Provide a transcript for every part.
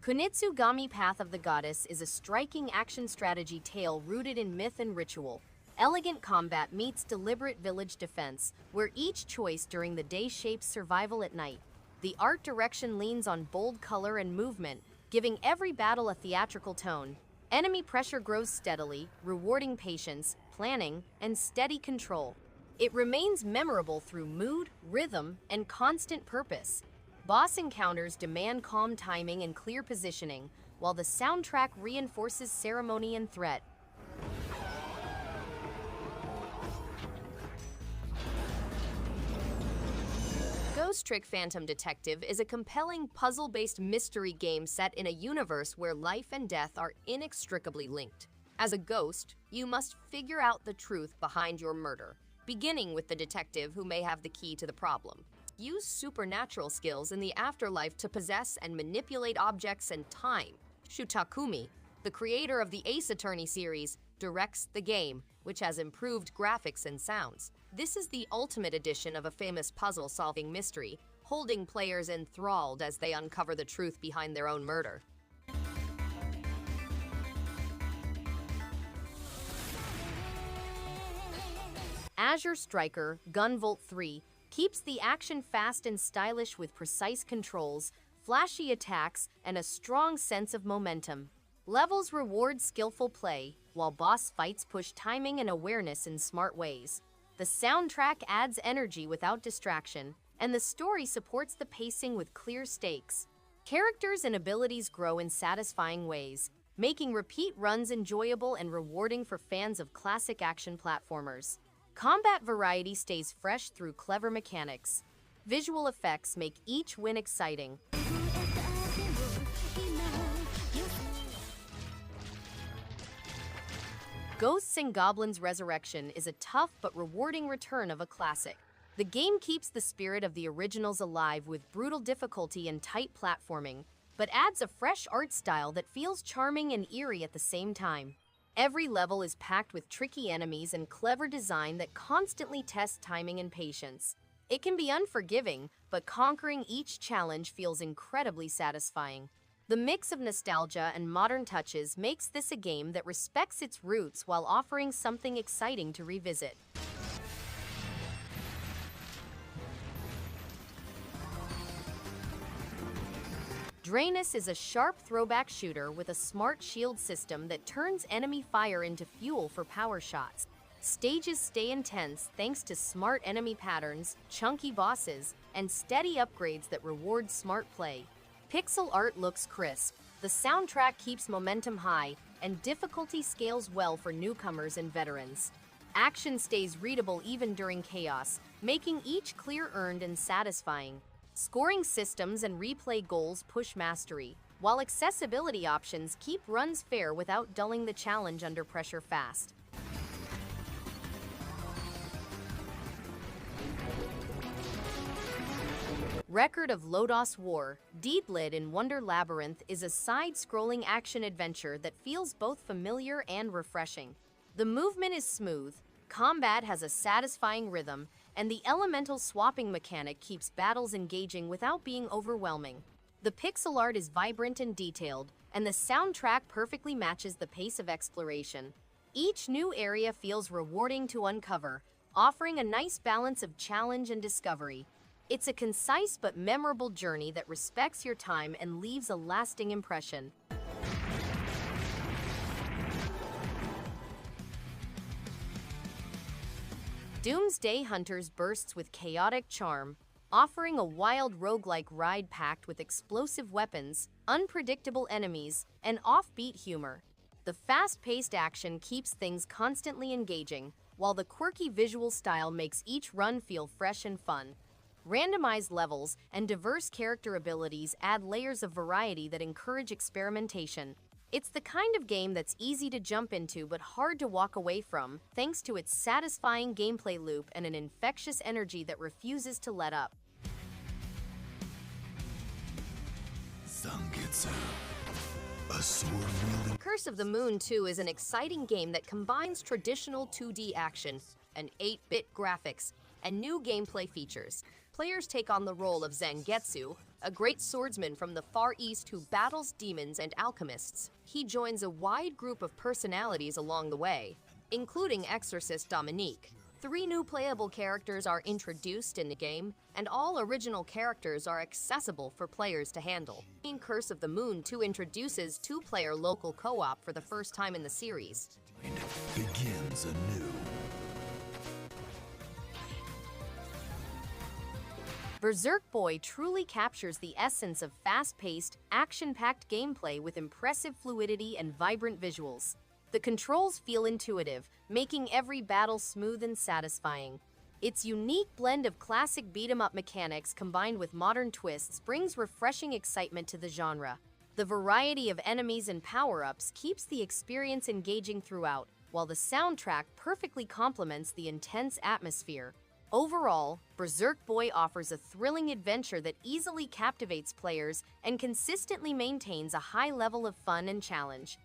Kunitsu-Gami Path of the Goddess is a striking action strategy tale rooted in myth and ritual. Elegant combat meets deliberate village defense, where each choice during the day shapes survival at night. The art direction leans on bold color and movement, giving every battle a theatrical tone. Enemy pressure grows steadily, rewarding patience, planning, and steady control. It remains memorable through mood, rhythm, and constant purpose. Boss encounters demand calm timing and clear positioning, while the soundtrack reinforces ceremony and threat. Ghost Trick Phantom Detective is a compelling puzzle-based mystery game set in a universe where life and death are inextricably linked. As a ghost, you must figure out the truth behind your murder, beginning with the detective who may have the key to the problem. Use supernatural skills in the afterlife to possess and manipulate objects and time. Shutakumi, the creator of the Ace Attorney series, directs the game, which has improved graphics and sounds. This is the ultimate edition of a famous puzzle-solving mystery, holding players enthralled as they uncover the truth behind their own murder. Azure Striker Gunvolt 3 keeps the action fast and stylish with precise controls, flashy attacks, and a strong sense of momentum. Levels reward skillful play, while boss fights push timing and awareness in smart ways. The soundtrack adds energy without distraction, and the story supports the pacing with clear stakes. Characters and abilities grow in satisfying ways, making repeat runs enjoyable and rewarding for fans of classic action platformers. Combat variety stays fresh through clever mechanics. Visual effects make each win exciting. Ghosts and Goblins Resurrection is a tough but rewarding return of a classic. The game keeps the spirit of the originals alive with brutal difficulty and tight platforming, but adds a fresh art style that feels charming and eerie at the same time. Every level is packed with tricky enemies and clever design that constantly tests timing and patience. It can be unforgiving, but conquering each challenge feels incredibly satisfying. The mix of nostalgia and modern touches makes this a game that respects its roots while offering something exciting to revisit. DRAINUS is a sharp throwback shooter with a smart shield system that turns enemy fire into fuel for power shots. Stages stay intense thanks to smart enemy patterns, chunky bosses, and steady upgrades that reward smart play. Pixel art looks crisp, the soundtrack keeps momentum high, and difficulty scales well for newcomers and veterans. Action stays readable even during chaos, making each clear earned and satisfying. Scoring systems and replay goals push mastery, while accessibility options keep runs fair without dulling the challenge under pressure fast. Record of Lodoss War-Deedlit in Wonder Labyrinth is a side-scrolling action-adventure that feels both familiar and refreshing. The movement is smooth, combat has a satisfying rhythm, and the elemental swapping mechanic keeps battles engaging without being overwhelming. The pixel art is vibrant and detailed, and the soundtrack perfectly matches the pace of exploration. Each new area feels rewarding to uncover, offering a nice balance of challenge and discovery. It's a concise but memorable journey that respects your time and leaves a lasting impression. Doomsday Hunters bursts with chaotic charm, offering a wild roguelike ride packed with explosive weapons, unpredictable enemies, and offbeat humor. The fast-paced action keeps things constantly engaging, while the quirky visual style makes each run feel fresh and fun. Randomized levels and diverse character abilities add layers of variety that encourage experimentation. It's the kind of game that's easy to jump into but hard to walk away from, thanks to its satisfying gameplay loop and an infectious energy that refuses to let up. Zangetsu, a sword-wielding... Curse of the Moon 2 is an exciting game that combines traditional 2D action and 8-bit graphics and new gameplay features. players take on the role of Zangetsu, a great swordsman from the Far East who battles demons and alchemists. He joins a wide group of personalities along the way, including Exorcist Dominique. 3 new playable characters are introduced in the game, and all original characters are accessible for players to handle. Curse of the Moon 2 introduces 2-player local co-op for the first time in the series. Begins anew. Berserk Boy truly captures the essence of fast-paced, action-packed gameplay with impressive fluidity and vibrant visuals. The controls feel intuitive, making every battle smooth and satisfying. Its unique blend of classic beat-em-up mechanics combined with modern twists brings refreshing excitement to the genre. The variety of enemies and power-ups keeps the experience engaging throughout, while the soundtrack perfectly complements the intense atmosphere. Overall, Berserk Boy offers a thrilling adventure that easily captivates players and consistently maintains a high level of fun and challenge.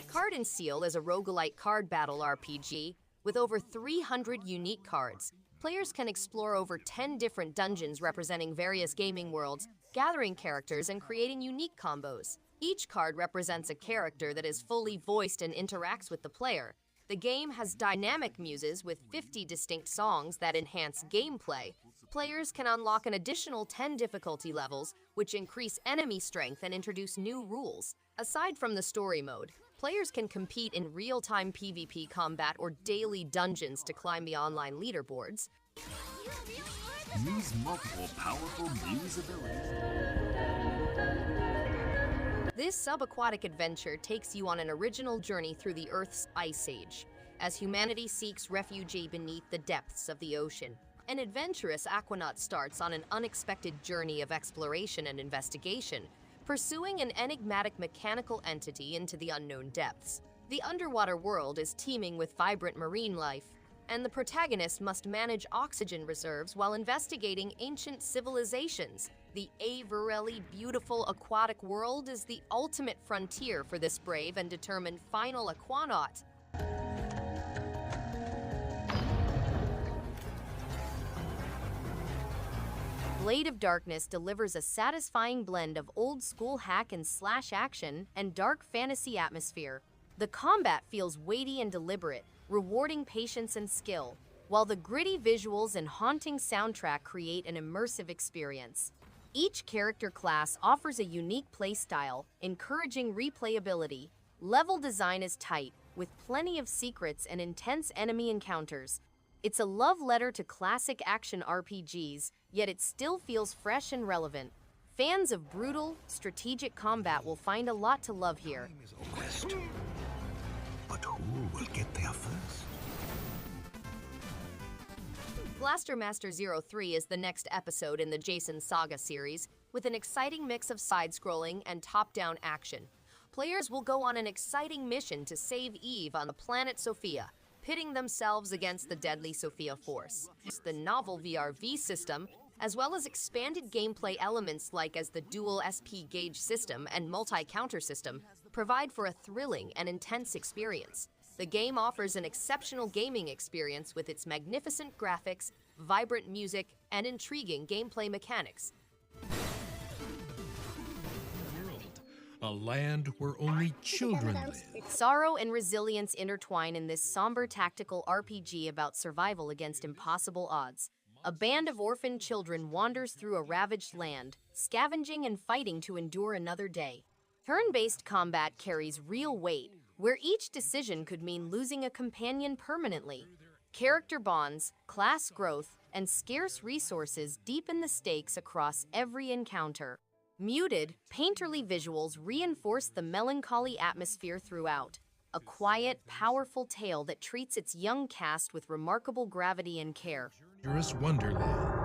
Card-en-Ciel is a roguelite card battle RPG with over 300 unique cards. Players can explore over 10 different dungeons representing various gaming worlds, gathering characters and creating unique combos. Each card represents a character that is fully voiced and interacts with the player. The game has dynamic muses with 50 distinct songs that enhance gameplay. Players can unlock an additional 10 difficulty levels, which increase enemy strength and introduce new rules. Aside from the story mode, players can compete in real-time PvP combat or daily dungeons to climb the online leaderboards. Use multiple powerful muse abilities. This subaquatic adventure takes you on an original journey through the Earth's ice age, as humanity seeks refuge beneath the depths of the ocean. An adventurous aquanaut starts on an unexpected journey of exploration and investigation, pursuing an enigmatic mechanical entity into the unknown depths. The underwater world is teeming with vibrant marine life, and the protagonist must manage oxygen reserves while investigating ancient civilizations. The Averelli beautiful aquatic world is the ultimate frontier for this brave and determined final aquanaut. Blade of Darkness delivers a satisfying blend of old-school hack-and-slash action and dark fantasy atmosphere. The combat feels weighty and deliberate, rewarding patience and skill, while the gritty visuals and haunting soundtrack create an immersive experience. Each character class offers a unique playstyle, encouraging replayability. Level design is tight, with plenty of secrets and intense enemy encounters. It's a love letter to classic action RPGs, yet it still feels fresh and relevant. Fans of brutal, strategic combat will find a lot to love here. Quest. But who will get there first? Blaster Master 03 is the next episode in the Jason Saga series, with an exciting mix of side-scrolling and top-down action. Players will go on an exciting mission to save Eve on the planet Sophia, pitting themselves against the deadly Sophia Force. The novel VRV system, as well as expanded gameplay elements like as the dual SP gauge system and multi-counter system, provide for a thrilling and intense experience. The game offers an exceptional gaming experience with its magnificent graphics, vibrant music, and intriguing gameplay mechanics. A land where only children live. Sorrow and resilience intertwine in this somber tactical RPG about survival against impossible odds. A band of orphaned children wanders through a ravaged land, scavenging and fighting to endure another day. Turn-based combat carries real weight, where each decision could mean losing a companion permanently. Character bonds, class growth, and scarce resources deepen the stakes across every encounter. Muted, painterly visuals reinforce the melancholy atmosphere throughout. A quiet, powerful tale that treats its young cast with remarkable gravity and care. Dangerous Wonderland.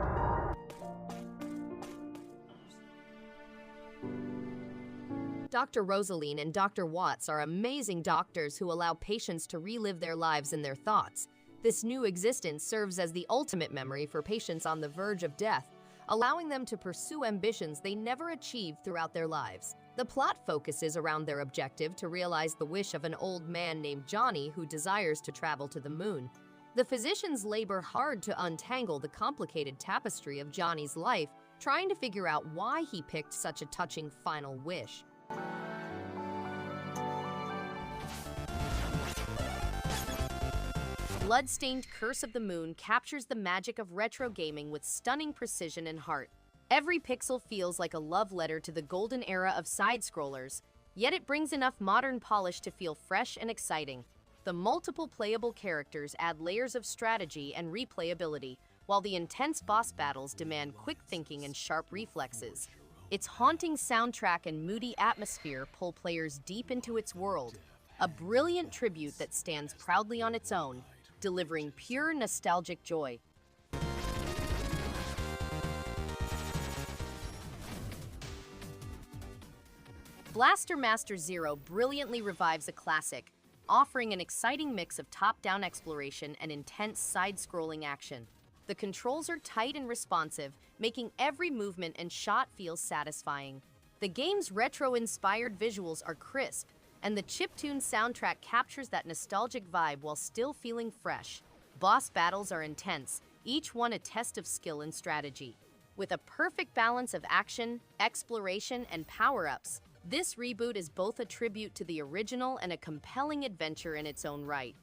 Dr. Rosaline and Dr. Watts are amazing doctors who allow patients to relive their lives in their thoughts. This new existence serves as the ultimate memory for patients on the verge of death, allowing them to pursue ambitions they never achieved throughout their lives. The plot focuses around their objective to realize the wish of an old man named Johnny who desires to travel to the moon. The physicians labor hard to untangle the complicated tapestry of Johnny's life, trying to figure out why he picked such a touching final wish. Bloodstained Curse of the Moon captures the magic of retro gaming with stunning precision and heart. Every pixel feels like a love letter to the golden era of side-scrollers, yet it brings enough modern polish to feel fresh and exciting. The multiple playable characters add layers of strategy and replayability, while the intense boss battles demand quick thinking and sharp reflexes. Its haunting soundtrack and moody atmosphere pull players deep into its world, a brilliant tribute that stands proudly on its own, delivering pure nostalgic joy. Blaster Master Zero brilliantly revives a classic, offering an exciting mix of top-down exploration and intense side-scrolling action. The controls are tight and responsive, making every movement and shot feel satisfying. The game's retro-inspired visuals are crisp, and the chiptune soundtrack captures that nostalgic vibe while still feeling fresh. Boss battles are intense, each one a test of skill and strategy. With a perfect balance of action, exploration, and power-ups, this reboot is both a tribute to the original and a compelling adventure in its own right.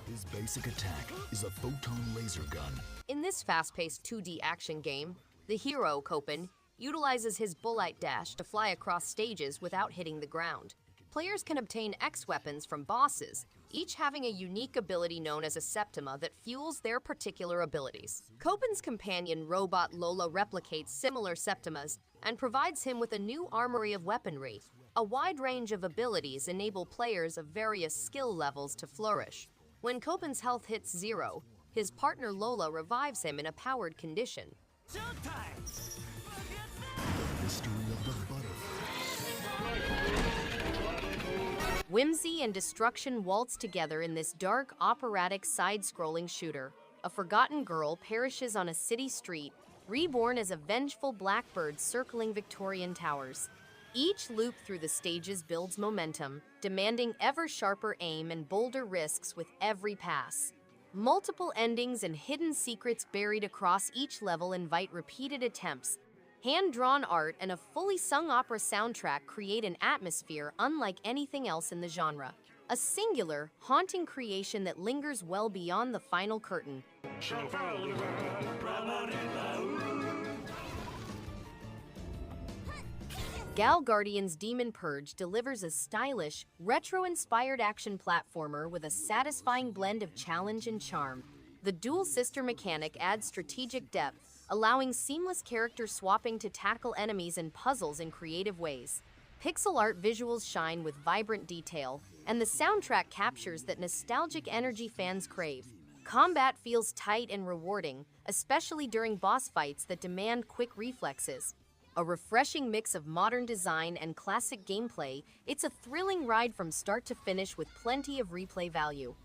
His basic attack is a photon laser gun. In this fast-paced 2D action game, the hero, Copen, utilizes his bullet dash to fly across stages without hitting the ground. Players can obtain X weapons from bosses, each having a unique ability known as a Septima that fuels their particular abilities. Copen's companion robot Lola replicates similar Septimas and provides him with a new armory of weaponry. A wide range of abilities enable players of various skill levels to flourish. When Copen's health hits zero, his partner Lola revives him in a powered condition. The history of the butterfly. Whimsy and destruction waltz together in this dark, operatic, side-scrolling shooter. A forgotten girl perishes on a city street, reborn as a vengeful blackbird circling Victorian towers. Each loop through the stages builds momentum, demanding ever sharper aim and bolder risks with every pass. Multiple endings and hidden secrets buried across each level invite repeated attempts. Hand-drawn art and a fully sung opera soundtrack create an atmosphere unlike anything else in the genre. A singular, haunting creation that lingers well beyond the final curtain. Gal Guardian's Demon Purge delivers a stylish, retro-inspired action platformer with a satisfying blend of challenge and charm. The dual sister mechanic adds strategic depth, allowing seamless character swapping to tackle enemies and puzzles in creative ways. Pixel art visuals shine with vibrant detail, and the soundtrack captures that nostalgic energy fans crave. Combat feels tight and rewarding, especially during boss fights that demand quick reflexes. A refreshing mix of modern design and classic gameplay, it's a thrilling ride from start to finish with plenty of replay value.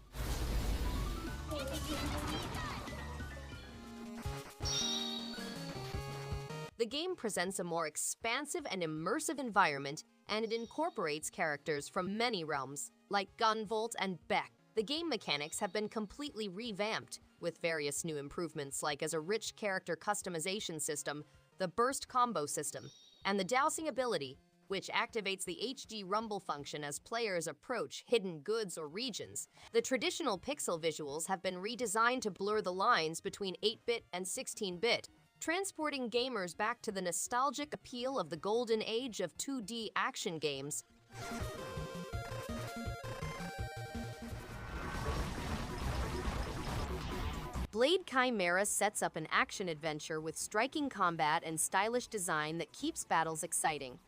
The game presents a more expansive and immersive environment, and it incorporates characters from many realms, like Gunvolt and Beck. The game mechanics have been completely revamped, with various new improvements like as a rich character customization system, the burst combo system, and the dowsing ability, which activates the HD rumble function as players approach hidden goods or regions. The traditional pixel visuals have been redesigned to blur the lines between 8-bit and 16-bit, transporting gamers back to the nostalgic appeal of the golden age of 2D action games. BLADECHIMERA sets up an action-adventure with striking combat and stylish design that keeps battles exciting.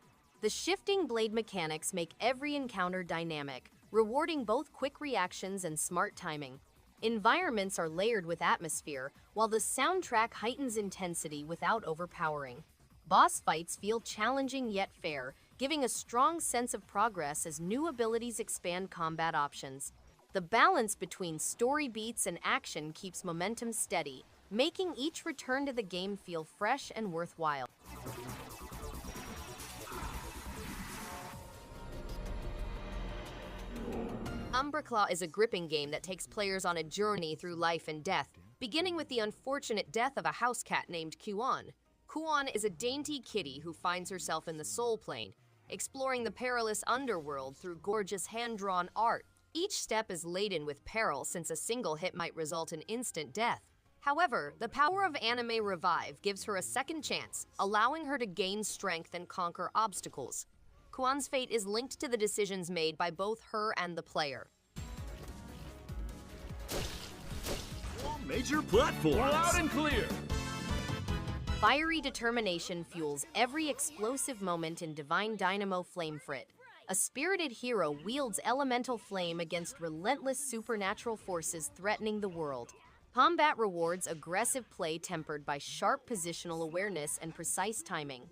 The shifting blade mechanics make every encounter dynamic, rewarding both quick reactions and smart timing. Environments are layered with atmosphere, while the soundtrack heightens intensity without overpowering. Boss fights feel challenging yet fair, giving a strong sense of progress as new abilities expand combat options. The balance between story beats and action keeps momentum steady, making each return to the game feel fresh and worthwhile. Umbraclaw is a gripping game that takes players on a journey through life and death, beginning with the unfortunate death of a house cat named Kuon. Kuon is a dainty kitty who finds herself in the Soul Plane, exploring the perilous underworld through gorgeous hand-drawn art. Each step is laden with peril since a single hit might result in instant death. However, the power of Anime Revive gives her a second chance, allowing her to gain strength and conquer obstacles. Kuon's fate is linked to the decisions made by both her and the player. All major platforms. Loud and clear. Fiery determination fuels every explosive moment in Divine Dynamo Flamefrit. A spirited hero wields elemental flame against relentless supernatural forces threatening the world. Combat rewards aggressive play tempered by sharp positional awareness and precise timing.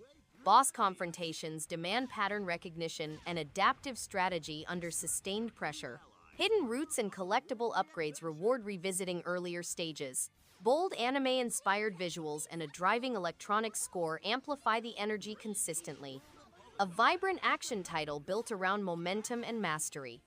Boss confrontations demand pattern recognition and adaptive strategy under sustained pressure. Hidden roots and collectible upgrades reward revisiting earlier stages. Bold anime-inspired visuals and a driving electronic score amplify the energy consistently. A vibrant action title built around momentum and mastery.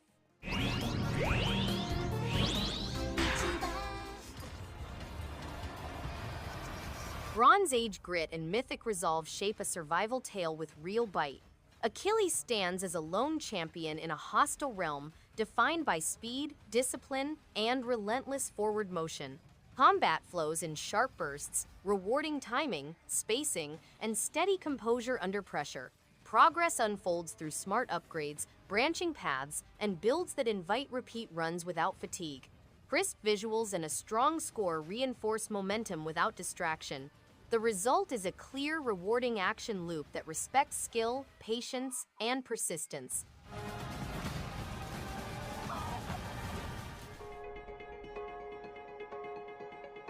Bronze Age grit and mythic resolve shape a survival tale with real bite. Achilles stands as a lone champion in a hostile realm defined by speed, discipline, and relentless forward motion. Combat flows in sharp bursts, rewarding timing, spacing, and steady composure under pressure. Progress unfolds through smart upgrades, branching paths, and builds that invite repeat runs without fatigue. Crisp visuals and a strong score reinforce momentum without distraction. The result is a clear, rewarding action loop that respects skill, patience, and persistence.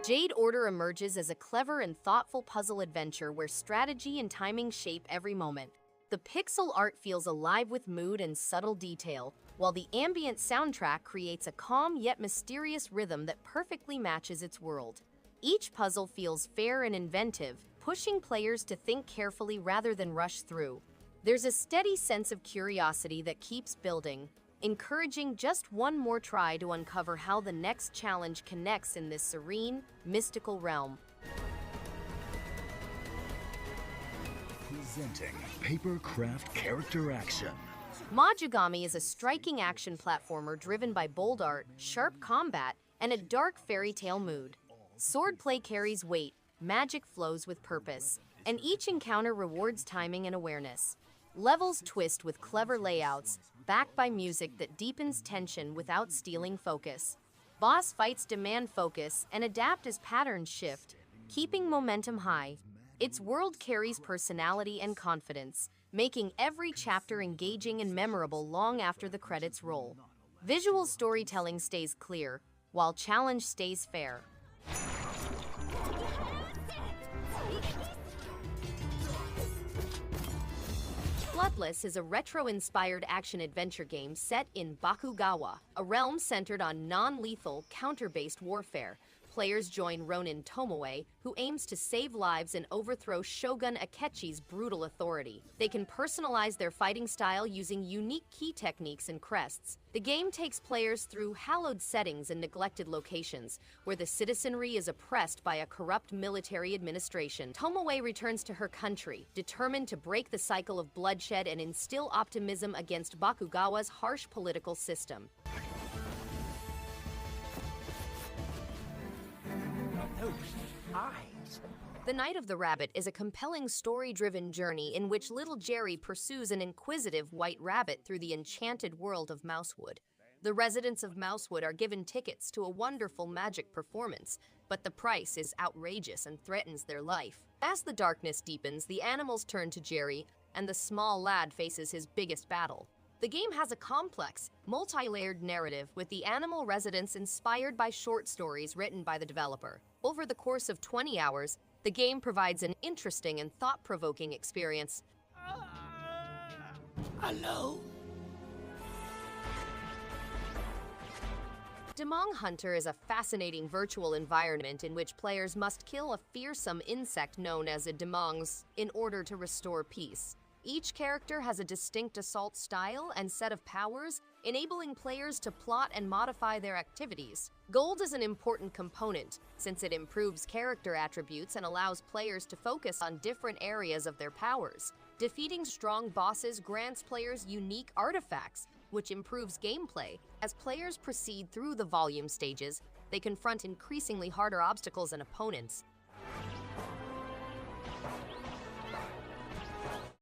Jade Order emerges as a clever and thoughtful puzzle adventure where strategy and timing shape every moment. The pixel art feels alive with mood and subtle detail, while the ambient soundtrack creates a calm yet mysterious rhythm that perfectly matches its world. Each puzzle feels fair and inventive, pushing players to think carefully rather than rush through. There's a steady sense of curiosity that keeps building, encouraging just one more try to uncover how the next challenge connects in this serene, mystical realm. Presenting Papercraft Character Action. Majogami is a striking action platformer driven by bold art, sharp combat, and a dark fairy tale mood. Swordplay carries weight, magic flows with purpose, and each encounter rewards timing and awareness. Levels twist with clever layouts, backed by music that deepens tension without stealing focus. Boss fights demand focus and adapt as patterns shift, keeping momentum high. Its world carries personality and confidence, making every chapter engaging and memorable long after the credits roll. Visual storytelling stays clear, while challenge stays fair. Bloodless is a retro-inspired action-adventure game set in Bakugawa, a realm centered on non-lethal, counter-based warfare. Players join Ronin Tomoe, who aims to save lives and overthrow Shogun Akechi's brutal authority. They can personalize their fighting style using unique key techniques and crests. The game takes players through hallowed settings and neglected locations, where the citizenry is oppressed by a corrupt military administration. Tomoe returns to her country, determined to break the cycle of bloodshed and instill optimism against Bakugawa's harsh political system. The Night of the Rabbit is a compelling story-driven journey in which little Jerry pursues an inquisitive white rabbit through the enchanted world of Mousewood. The residents of Mousewood are given tickets to a wonderful magic performance, but the price is outrageous and threatens their life. As the darkness deepens, the animals turn to Jerry, and the small lad faces his biggest battle. The game has a complex, multi-layered narrative with the animal residents inspired by short stories written by the developer. Over the course of 20 hours, the game provides an interesting and thought-provoking experience. Hello? Demong Hunter is a fascinating virtual environment in which players must kill a fearsome insect known as a Demongs in order to restore peace. Each character has a distinct assault style and set of powers, enabling players to plot and modify their activities. Gold is an important component, since it improves character attributes and allows players to focus on different areas of their powers. Defeating strong bosses grants players unique artifacts, which improves gameplay. As players proceed through the volume stages, they confront increasingly harder obstacles and opponents.